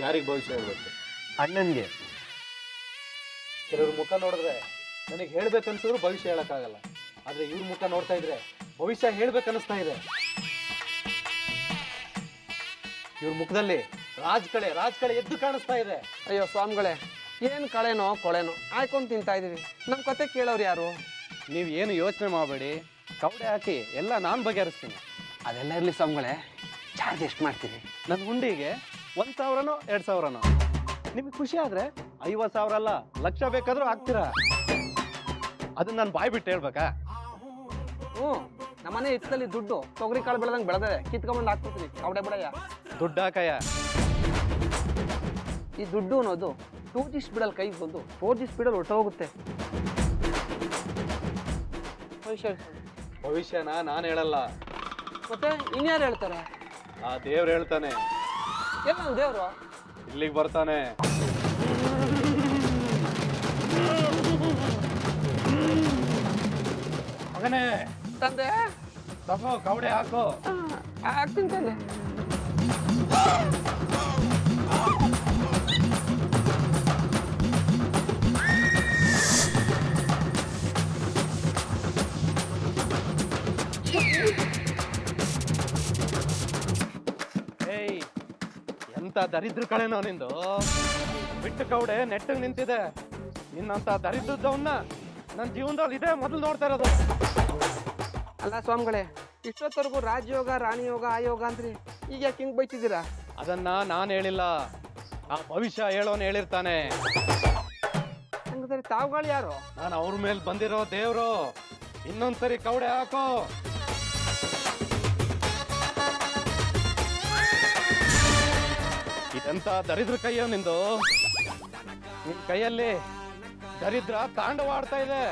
ಯಾರಿಗೆ ಭವಿಷ್ಯ ಹೇಳ್ಬೇಕು? ಅಣ್ಣನಿಗೆ. ಕೆಲವ್ರ ಮುಖ ನೋಡಿದ್ರೆ ನನಗೆ ಹೇಳ್ಬೇಕನ್ಸಿದ್ರು ಭವಿಷ್ಯ ಹೇಳಕ್ಕಾಗಲ್ಲ. ಆದ್ರೆ ಇವ್ರ ಮುಖ ನೋಡ್ತಾ ಇದ್ರೆ ಭವಿಷ್ಯ ಹೇಳ್ಬೇಕನ್ನಿಸ್ತಾ ಇದೆ. ಇವ್ರ ಮುಖದಲ್ಲಿ ರಾಜ್ ಕಳೆ ಎದ್ದು ಕಾಣಿಸ್ತಾ ಇದೆ. ಅಯ್ಯೋ ಸ್ವಾಮಿಗಳೇ, ಏನು ಕಳೆನೋ ಕೊಳೆನೋ ಆಯ್ಕೊಂಡು ತಿಂತಾ ಇದೀವಿ. ನಮ್ಮ ಕತೆ ಕೇಳೋರು ಯಾರು? ನೀವು ಏನು ಯೋಚನೆ ಮಾಡಬೇಡಿ, ಕವಡೆ ಹಾಕಿ ಎಲ್ಲ ನಾನು ಬಗೆಹರಿಸ್ತೀನಿ. ಅದೆಲ್ಲ ಇರಲಿ ಸ್ವಾಮಿಗಳೇ, ಚಾರ್ಜ್ ಎಷ್ಟು ಮಾಡ್ತೀರಿ? ನನ್ನ ಹುಂಡಿಗೆ 1,000ನೋ 2,000ನೋ. ನಿಮಗೆ ಖುಷಿ ಆದ್ರೆ 50,000 ಅಲ್ಲ, ಲಕ್ಷ ಬೇಕಾದ್ರೂ ಹಾಕ್ತೀರಾ. ಅದನ್ನ ನಾನು ಬಾಯ್ ಬಿಟ್ಟು ಹೇಳ್ಬೇಕಾ? ಹ್ಞೂ, ನಮ್ಮನೆ ಹಿತ್ತಲಲ್ಲಿ ದುಡ್ಡು ತೊಗರಿ ಕಾಳು ಬೆಳೆದಂಗೆ ಬೆಳೆದಿದೆ, ಕಿತ್ಕೊಂಬಂದು ಹಾಕ್ಬಿಡ್ತೀನಿ. ಕವಡೆ ಬಿಡಯ್ಯ, ದುಡ್ಡು ಹಾಕಯ್ಯ. ಈ ದುಡ್ಡು ಅನ್ನೋದು 2G ಸ್ಪೀಡಲ್ಲಿ ಕೈಗೆ ಬಂದು 4G ಸ್ಪೀಡಲ್ಲಿ ಹೊರಟೋಗುತ್ತೆ. ಭವಿಷ್ಯನ ನಾನು ಹೇಳಲ್ಲ, ಮತ್ತೆ ಇನ್ಯಾರು ಹೇಳ್ತಾರೆ? ಆ ದೇವ್ರು ಹೇಳ್ತಾನೆ. ಎಲ್ಲ ನಮ್ಮ ದೇವರು ಇಲ್ಲಿಗೆ ಬರ್ತಾನೆ. ಮಗನೇ ತಂದೆ, ತಗೋ ಕವಡೆ ಹಾಕೋ. ಹಾಕ್ತೀನಿ ತಂದೆ. ಏಯ್, ಎಂತ ದರಿದ್ರ ಕಳೆನೋ ನಿಂದು. ಬಿಟ್ಟು ಕವಡೆ ನೆಟ್ಟಿಗೆ ನಿಂತಿದೆ. ನಿನ್ನಂತ ದರಿದ್ರದವನ್ನ ನನ್ನ ಜೀವನದಲ್ಲಿ ಇದೆ ಮೊದಲು ನೋಡ್ತಾ ಇರೋದು. ಅಲ್ಲ ಸ್ವಾಮಿಗಳೇ, ಇಷ್ಟೊತ್ತವರೆಗೂ ರಾಜಯೋಗ, ರಾಣಿ ಯೋಗ, ಆಯೋಗ ಅಂದ್ರಿ, ಈಗ ಯಾಕೆ ಹಿಂಗೆ ಬೈತಿದ್ದೀರಾ? ಅದನ್ನ ನಾನು ಹೇಳಿಲ್ಲ, ಆ ಭವಿಷ್ಯ ಹೇಳೋನು ಹೇಳಿರ್ತಾನೆ. ಹಂಗಂದ್ರೆ ತಾವುಗಳು ಯಾರು? ನಾನು ಅವ್ರ ಮೇಲೆ ಬಂದಿರೋ ದೇವ್ರು. ಇನ್ನೊಂದ್ಸರಿ ಕವಡೆ ಹಾಕೋ. ಇದೆಂತ ದರಿದ್ರ ಕೈಯೋ ನಿಂದು. ನಿನ್ ಕೈಯಲ್ಲಿ ದರಿದ್ರ ತಾಂಡವಾಡ್ತಾ ಇದೆ.